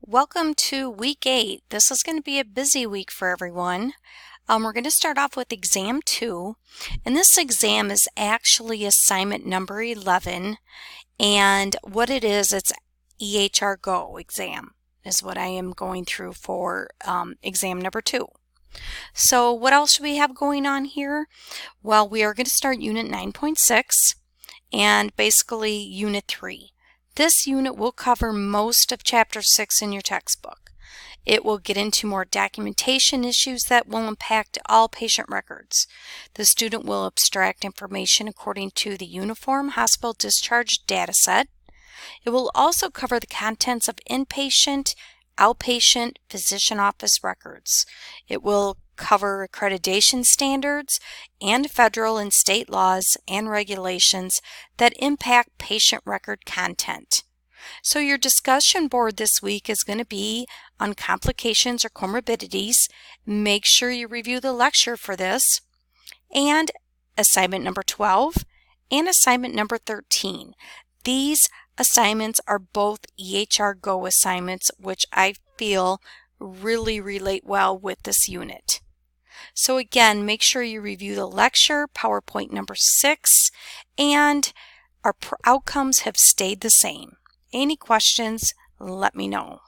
Welcome to week 8. This is going to be a busy week for everyone. We're going to start off with exam 2, and this exam is actually assignment number 11, and what it is, it's EHR Go exam is what I am going through for exam number 2. So what else should we have going on here? Well, we are going to start unit 9.6 and basically unit 3. This unit will cover most of chapter 6 in your textbook. It will get into more documentation issues that will impact all patient records. The student will abstract information according to the Uniform Hospital Discharge Dataset. It will also cover the contents of inpatient, outpatient, physician office records. It will cover accreditation standards and federal and state laws and regulations that impact patient record content. So your discussion board this week is going to be on complications or comorbidities. Make sure you review the lecture for this, and assignment number 12 and assignment number 13. These assignments are both EHR Go assignments, which I feel really relate well with this unit. So again, make sure you review the lecture, PowerPoint number 6, and our outcomes have stayed the same. Any questions, let me know.